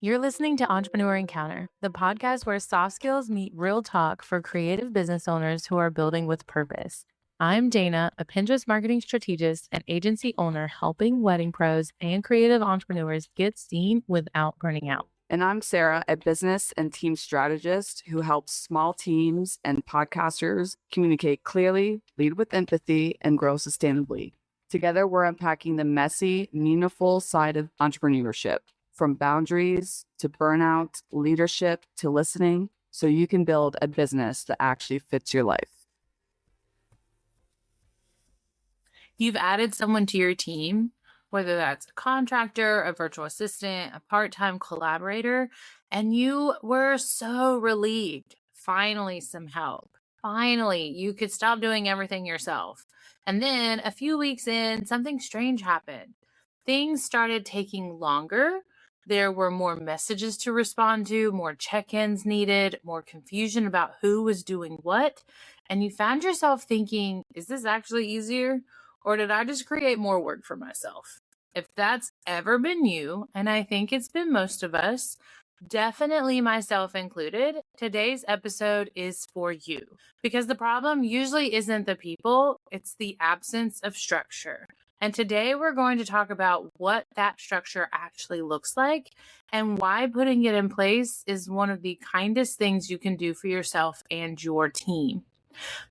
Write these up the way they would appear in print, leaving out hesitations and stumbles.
You're listening to Entrepreneur Encounter, the podcast where soft skills meet real talk for creative business owners who are building with purpose. I'm Dana, a Pinterest marketing strategist and agency owner helping wedding pros and creative entrepreneurs get seen without burning out. And I'm Sarah, a business and team strategist who helps small teams and podcasters communicate clearly, lead with empathy, and grow sustainably. Together, we're unpacking the messy, meaningful side of entrepreneurship, from boundaries to burnout, leadership to listening, so you can build a business that actually fits your life. You've added someone to your team, whether that's a contractor, a virtual assistant, a part-time collaborator, and you were so relieved. Finally, some help. Finally, you could stop doing everything yourself. And then a few weeks in, something strange happened. Things started taking longer. There were more messages to respond to, more check-ins needed, more confusion about who was doing what. And you found yourself thinking, is this actually easier? Or did I just create more work for myself? If that's ever been you, and I think it's been most of us, definitely myself included, today's episode is for you. Because the problem usually isn't the people, it's the absence of structure. And today we're going to talk about what that structure actually looks like and why putting it in place is one of the kindest things you can do for yourself and your team.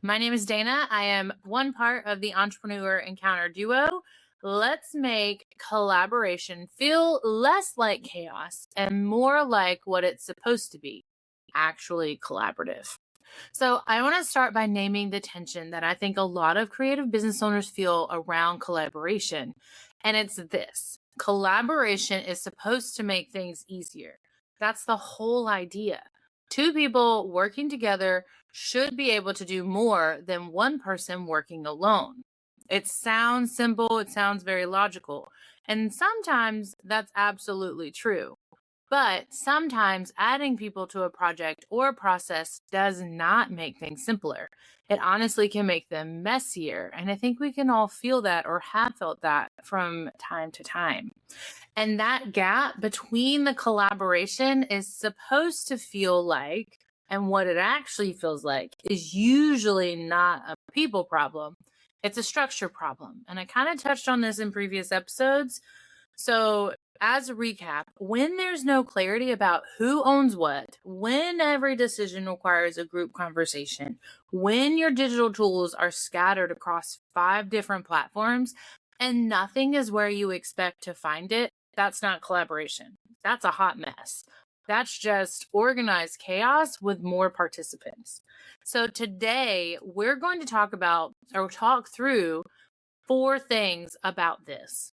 My name is Dana. I am one part of the Entrepreneur Encounter duo. Let's make collaboration feel less like chaos and more like what it's supposed to be, actually collaborative. So I want to start by naming the tension that I think a lot of creative business owners feel around collaboration. And it's this: collaboration is supposed to make things easier. That's the whole idea. Two people working together should be able to do more than one person working alone. It sounds simple, it sounds very logical, and sometimes that's absolutely true. But sometimes adding people to a project or a process does not make things simpler. It honestly can make them messier, and I think we can all feel that or have felt that from time to time. And that gap between the collaboration is supposed to feel like, and what it actually feels like, is usually not a people problem. It's a structure problem. And I kind of touched on this in previous episodes. So, as a recap, when there's no clarity about who owns what, when every decision requires a group conversation, when your digital tools are scattered across 5 different platforms, and nothing is where you expect to find it, that's not collaboration. That's a hot mess. That's just organized chaos with more participants. So today we're going to talk through 4 things about this.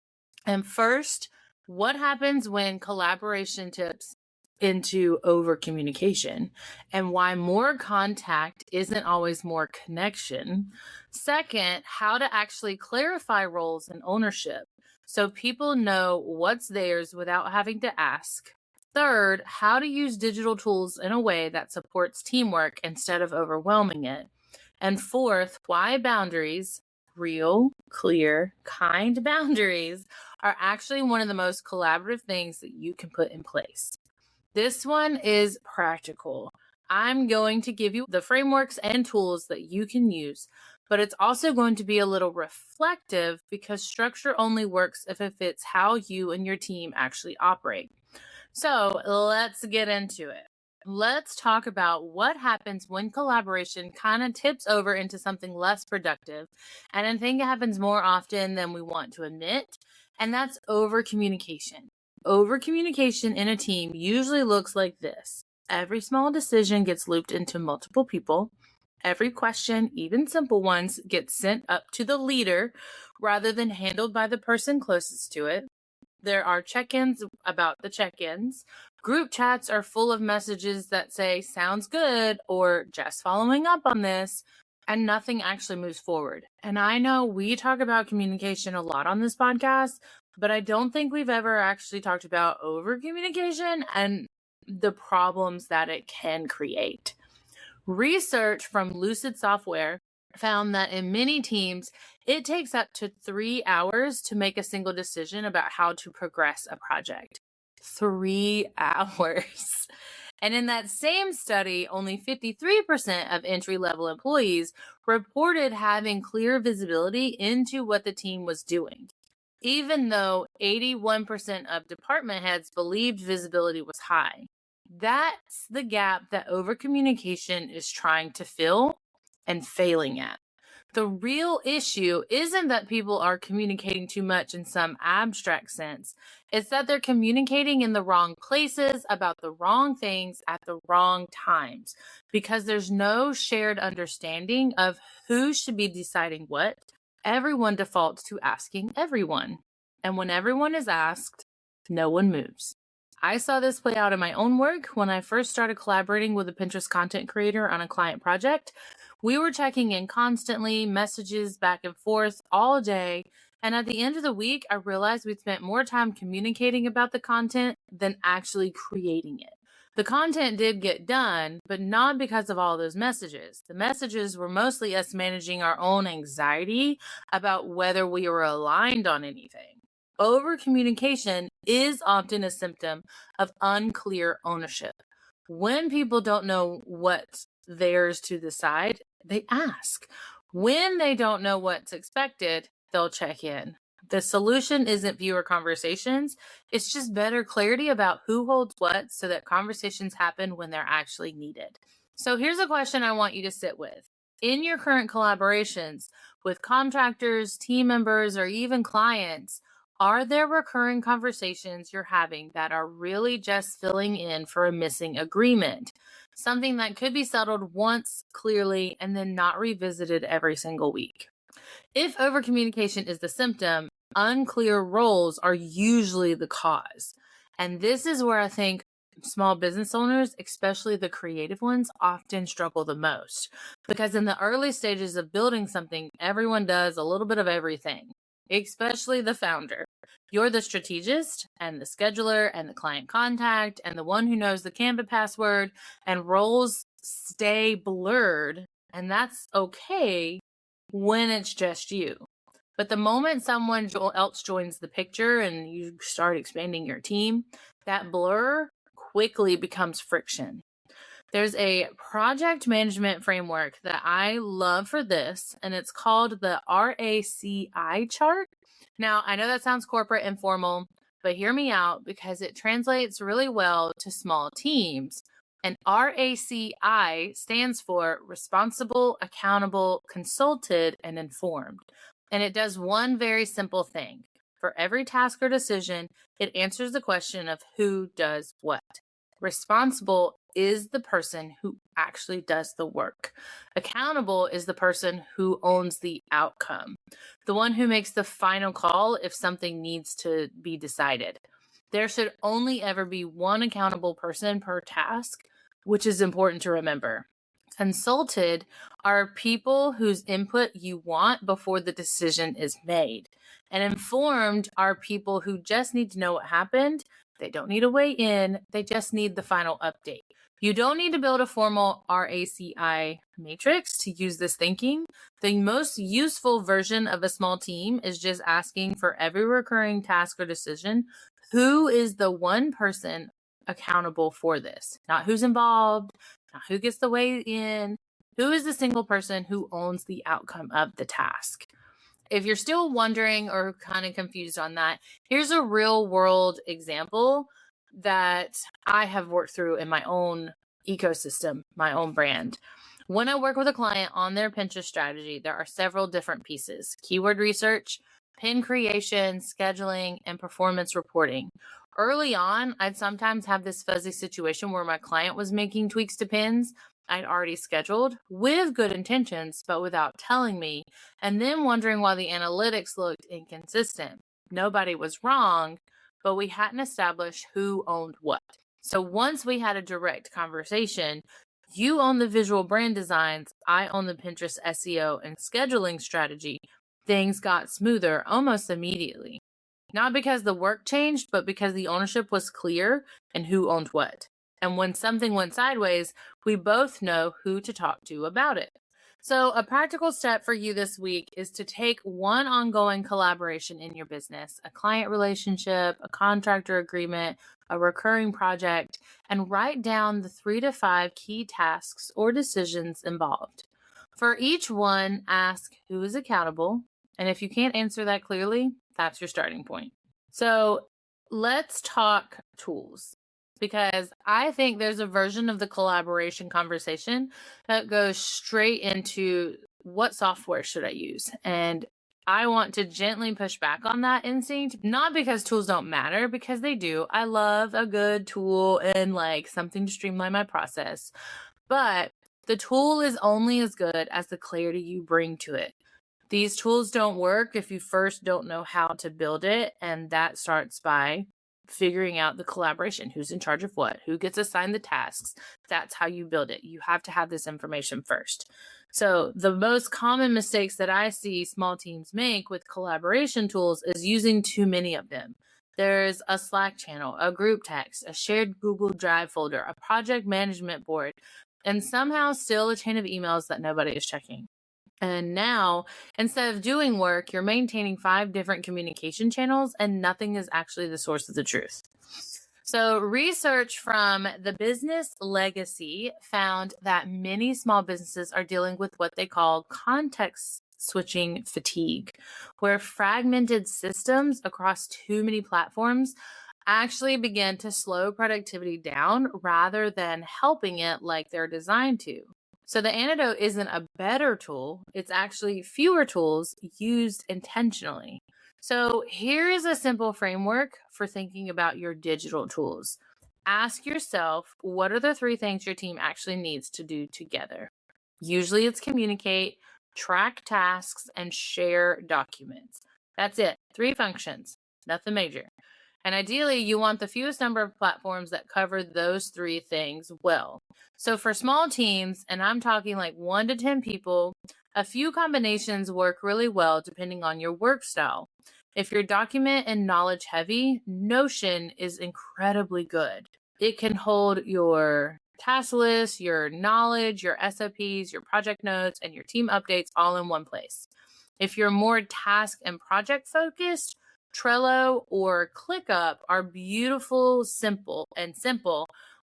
And first, what happens when collaboration tips into over communication and why more contact isn't always more connection. Second, how to actually clarify roles and ownership so people know what's theirs without having to ask. Third, how to use digital tools in a way that supports teamwork instead of overwhelming it. And fourth, why boundaries, real, clear, kind boundaries, are actually one of the most collaborative things that you can put in place. This one is practical. I'm going to give you the frameworks and tools that you can use, but it's also going to be a little reflective because structure only works if it fits how you and your team actually operate. So let's get into it. Let's talk about what happens when collaboration kind of tips over into something less productive. And I think it happens more often than we want to admit, and that's over communication. Over communication in a team usually looks like this. Every small decision gets looped into multiple people. Every question, even simple ones, gets sent up to the leader rather than handled by the person closest to it. There are check-ins about the check-ins. Group chats are full of messages that say, sounds good, or just following up on this, and nothing actually moves forward. And I know we talk about communication a lot on this podcast, but I don't think we've ever actually talked about over communication and the problems that it can create. Research from Lucid Software found that in many teams, it takes up to 3 hours to make a single decision about how to progress a project. 3 hours. And in that same study, only 53% of entry-level employees reported having clear visibility into what the team was doing, even though 81% of department heads believed visibility was high. That's the gap that overcommunication is trying to fill and failing at. The real issue isn't that people are communicating too much in some abstract sense. It's that they're communicating in the wrong places about the wrong things at the wrong times because there's no shared understanding of who should be deciding what. Everyone defaults to asking everyone. And when everyone is asked, no one moves. I saw this play out in my own work when I first started collaborating with a Pinterest content creator on a client project. We were checking in constantly, messages back and forth all day. And at the end of the week, I realized we'd spent more time communicating about the content than actually creating it. The content did get done, but not because of all those messages. The messages were mostly us managing our own anxiety about whether we were aligned on anything. Over communication is often a symptom of unclear ownership. When people don't know what's theirs to decide, they ask. When they don't know what's expected, they'll check in. The solution isn't fewer conversations. It's just better clarity about who holds what so that conversations happen when they're actually needed. So here's a question I want you to sit with. In your current collaborations with contractors, team members, or even clients, are there recurring conversations you're having that are really just filling in for a missing agreement? Something that could be settled once clearly and then not revisited every single week. If overcommunication is the symptom, unclear roles are usually the cause. And this is where I think small business owners, especially the creative ones, often struggle the most. Because in the early stages of building something, everyone does a little bit of everything, especially the founder. You're the strategist and the scheduler and the client contact and the one who knows the Canva password, and roles stay blurred. And that's okay when it's just you. But the moment someone else joins the picture and you start expanding your team, that blur quickly becomes friction. There's a project management framework that I love for this, and it's called the RACI chart. Now, I know that sounds corporate and formal, but hear me out because it translates really well to small teams. And RACI stands for responsible, accountable, consulted, and informed. And it does one very simple thing. For every task or decision, it answers the question of who does what. Responsible is the person who actually does the work. Accountable is the person who owns the outcome, the one who makes the final call if something needs to be decided. There should only ever be one accountable person per task, which is important to remember. Consulted are people whose input you want before the decision is made. And informed are people who just need to know what happened. They don't need to weigh in. They just need the final update. You don't need to build a formal RACI matrix to use this thinking. The most useful version of a small team is just asking for every recurring task or decision, who is the one person accountable for this? Not who's involved, not who gets the weigh in, who is the single person who owns the outcome of the task. If you're still wondering or kind of confused on that, here's a real world example that I have worked through in my own ecosystem, my own brand. When I work with a client on their Pinterest strategy, there are several different pieces: keyword research, pin creation, scheduling, and performance reporting. Early on, I'd sometimes have this fuzzy situation where my client was making tweaks to pins I'd already scheduled with good intentions, but without telling me, and then wondering why the analytics looked inconsistent. Nobody was wrong, but we hadn't established who owned what. So once we had a direct conversation, you own the visual brand designs, I own the Pinterest SEO and scheduling strategy, things got smoother almost immediately. Not because the work changed, but because the ownership was clear and who owned what. And when something went sideways, we both know who to talk to about it. So a practical step for you this week is to take one ongoing collaboration in your business, a client relationship, a contractor agreement, a recurring project, and write down the 3 to 5 key tasks or decisions involved. For each one, ask who is accountable, and if you can't answer that clearly, that's your starting point. So let's talk tools, because I think there's a version of the collaboration conversation that goes straight into what software should I use? And I want to gently push back on that instinct, not because tools don't matter, because they do. I love a good tool and like something to streamline my process, but the tool is only as good as the clarity you bring to it. These tools don't work if you first don't know how to build it, and that starts by figuring out the collaboration, who's in charge of what, who gets assigned the tasks. That's how you build it. You have to have this information first. So the most common mistakes that I see small teams make with collaboration tools is using too many of them. There's a Slack channel, a group text, a shared Google Drive folder, a project management board, and somehow still a chain of emails that nobody is checking. And now, instead of doing work, you're maintaining 5 different communication channels, and nothing is actually the source of the truth. So, research from the Business Legacy found that many small businesses are dealing with what they call context switching fatigue, where fragmented systems across too many platforms actually begin to slow productivity down rather than helping it like they're designed to. So the antidote isn't a better tool, it's actually fewer tools used intentionally. So here is a simple framework for thinking about your digital tools. Ask yourself, what are the 3 things your team actually needs to do together? Usually it's communicate, track tasks, and share documents. That's it. 3 functions, nothing major. And ideally, you want the fewest number of platforms that cover those 3 things well. So for small teams, and I'm talking like 1 to 10 people, a few combinations work really well depending on your work style. If you're document and knowledge heavy, Notion is incredibly good. It can hold your task list, your knowledge, your SOPs, your project notes, and your team updates all in one place. If you're more task and project focused, Trello or ClickUp are beautiful, simple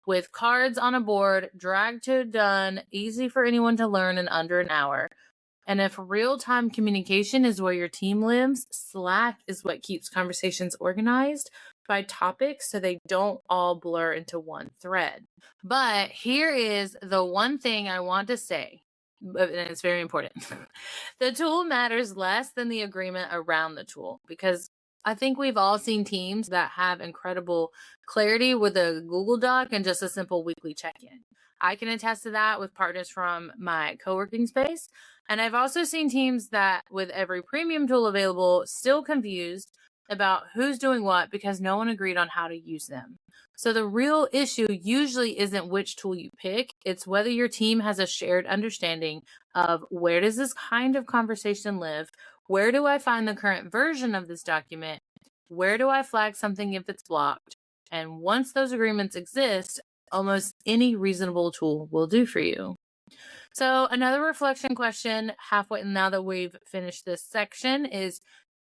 with cards on a board, drag to done, easy for anyone to learn in under an hour. And if real-time communication is where your team lives, Slack is what keeps conversations organized by topics so they don't all blur into one thread. But here is the one thing I want to say, and it's very important. The tool matters less than the agreement around the tool, because I think we've all seen teams that have incredible clarity with a Google Doc and just a simple weekly check-in. I can attest to that with partners from my co-working space. And I've also seen teams that, with every premium tool available, still confused about who's doing what because no one agreed on how to use them. So the real issue usually isn't which tool you pick. It's whether your team has a shared understanding of, where does this kind of conversation live? Where do I find the current version of this document? Where do I flag something if it's blocked? And once those agreements exist, almost any reasonable tool will do for you. So another reflection question halfway now that we've finished this section is,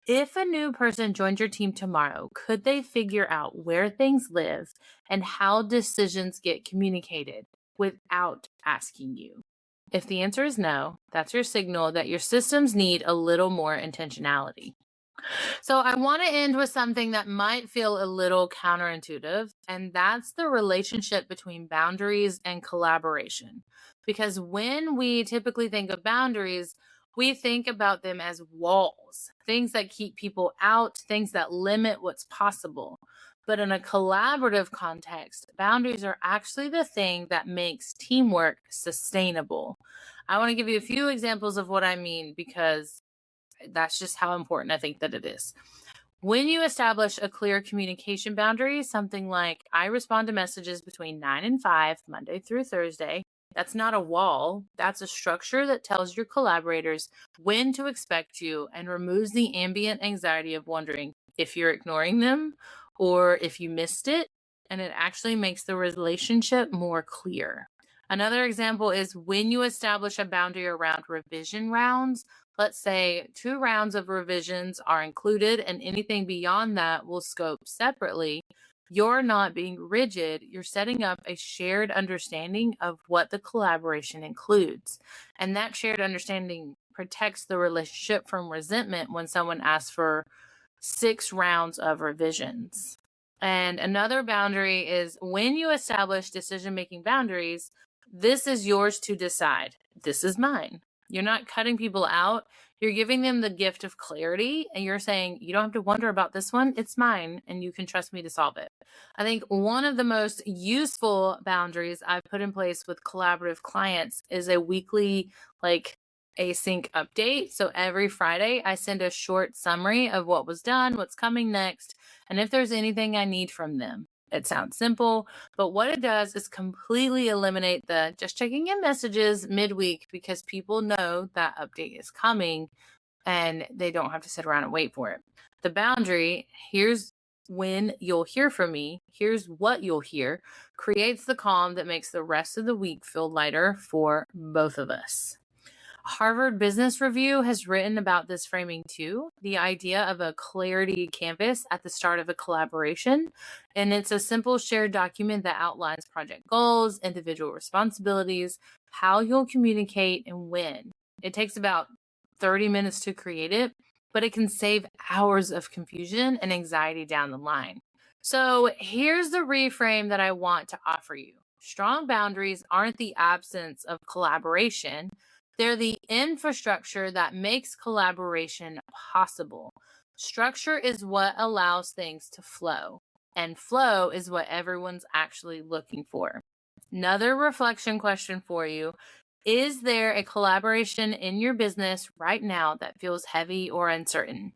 if a new person joined your team tomorrow, could they figure out where things live and how decisions get communicated without asking you? If the answer is no, that's your signal that your systems need a little more intentionality. So I want to end with something that might feel a little counterintuitive, and that's the relationship between boundaries and collaboration. Because when we typically think of boundaries, we think about them as walls, things that keep people out, things that limit what's possible. But in a collaborative context, boundaries are actually the thing that makes teamwork sustainable. I want to give you a few examples of what I mean, because that's just how important I think that it is. When you establish a clear communication boundary, something like, I respond to messages between 9 and 5, Monday through Thursday, that's not a wall. That's a structure that tells your collaborators when to expect you and removes the ambient anxiety of wondering if you're ignoring them or if you missed it. And it actually makes the relationship more clear. Another example is when you establish a boundary around revision rounds. Let's say 2 rounds of revisions are included and anything beyond that will scope separately. You're not being rigid. You're setting up a shared understanding of what the collaboration includes. And that shared understanding protects the relationship from resentment when someone asks for 6 rounds of revisions. And another boundary is when you establish decision-making boundaries, this is yours to decide. This is mine. You're not cutting people out. You're giving them the gift of clarity, and you're saying, you don't have to wonder about this one. It's mine, and you can trust me to solve it. I think one of the most useful boundaries I've put in place with collaborative clients is a weekly, async update. So every Friday, I send a short summary of what was done, what's coming next, and if there's anything I need from them. It sounds simple, but what it does is completely eliminate the just checking in messages midweek, because people know that update is coming and they don't have to sit around and wait for it. The boundary, here's when you'll hear from me, here's what you'll hear, creates the calm that makes the rest of the week feel lighter for both of us. Harvard Business Review has written about this framing too, the idea of a clarity canvas at the start of a collaboration. And it's a simple shared document that outlines project goals, individual responsibilities, how you'll communicate, and when. It takes about 30 minutes to create it, but it can save hours of confusion and anxiety down the line. So here's the reframe that I want to offer you. Strong boundaries aren't the absence of collaboration. They're the infrastructure that makes collaboration possible. Structure is what allows things to flow, and flow is what everyone's actually looking for. Another reflection question for you. Is there a collaboration in your business right now that feels heavy or uncertain?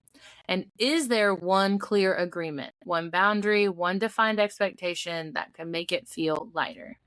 And is there one clear agreement, one boundary, one defined expectation that can make it feel lighter?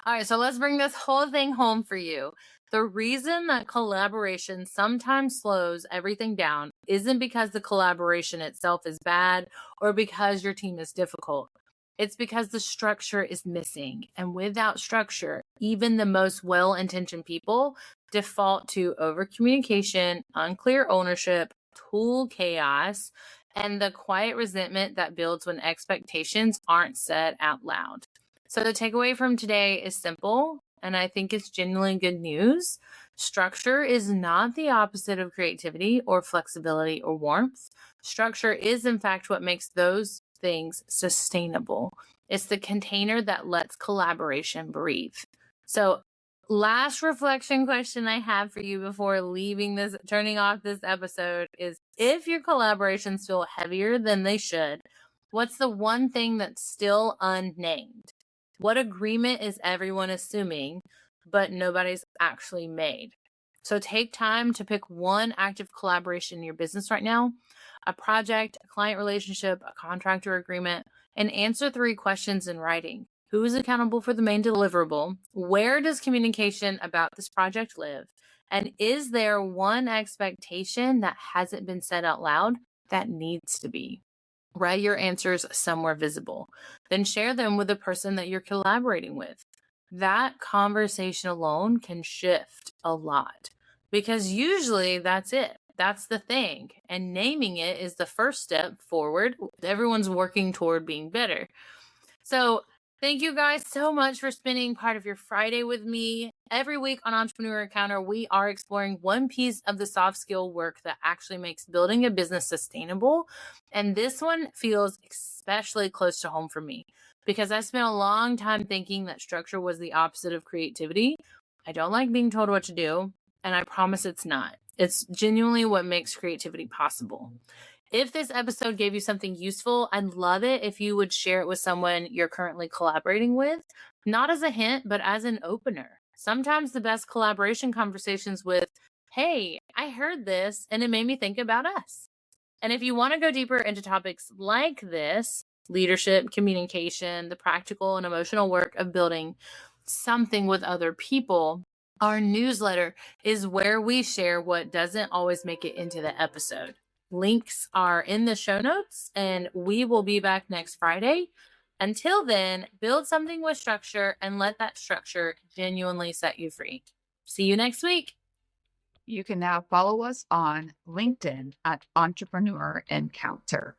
All right, so let's bring this whole thing home for you. The reason that collaboration sometimes slows everything down isn't because the collaboration itself is bad or because your team is difficult. It's because the structure is missing. And without structure, even the most well-intentioned people default to overcommunication, unclear ownership, tool chaos, and the quiet resentment that builds when expectations aren't said out loud. So the takeaway from today is simple, and I think it's genuinely good news. Structure is not the opposite of creativity or flexibility or warmth. Structure is, in fact, what makes those things sustainable. It's the container that lets collaboration breathe. So, last reflection question I have for you before turning off this episode is, if your collaborations feel heavier than they should, what's the one thing that's still unnamed? What agreement is everyone assuming, but nobody's actually made? So take time to pick one active collaboration in your business right now, a project, a client relationship, a contractor agreement, and answer 3 questions in writing. Who is accountable for the main deliverable? Where does communication about this project live? And is there one expectation that hasn't been said out loud that needs to be? Write your answers somewhere visible. Then share them with the person that you're collaborating with. That conversation alone can shift a lot, because usually that's it. That's the thing. And naming it is the first step forward. Everyone's working toward being better. So thank you guys so much for spending part of your Friday with me. Every week on Entrepreneur Encounter, we are exploring one piece of the soft skill work that actually makes building a business sustainable. And this one feels especially close to home for me, because I spent a long time thinking that structure was the opposite of creativity. I don't like being told what to do, and I promise it's not. It's genuinely what makes creativity possible. If this episode gave you something useful, I'd love it if you would share it with someone you're currently collaborating with, not as a hint, but as an opener. Sometimes the best collaboration conversations with, hey, I heard this and it made me think about us. And if you want to go deeper into topics like this, leadership, communication, the practical and emotional work of building something with other people, our newsletter is where we share what doesn't always make it into the episode. Links are in the show notes, and we will be back next Friday. Until then, build something with structure and let that structure genuinely set you free. See you next week. You can now follow us on LinkedIn at Entrepreneur Encounter.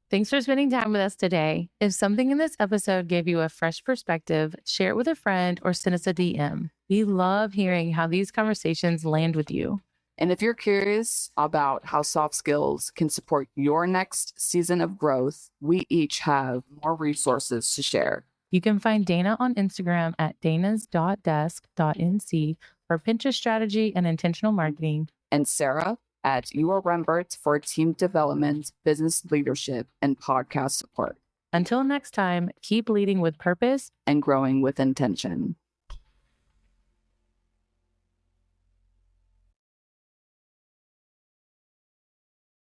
Thanks for spending time with us today. If something in this episode gave you a fresh perspective, share it with a friend or send us a DM. We love hearing how these conversations land with you. And if you're curious about how soft skills can support your next season of growth, we each have more resources to share. You can find Dana on Instagram at danas.desk.nc for Pinterest strategy and intentional marketing. And Sarah at UR Rembert for team development, business leadership, and podcast support. Until next time, keep leading with purpose and growing with intention.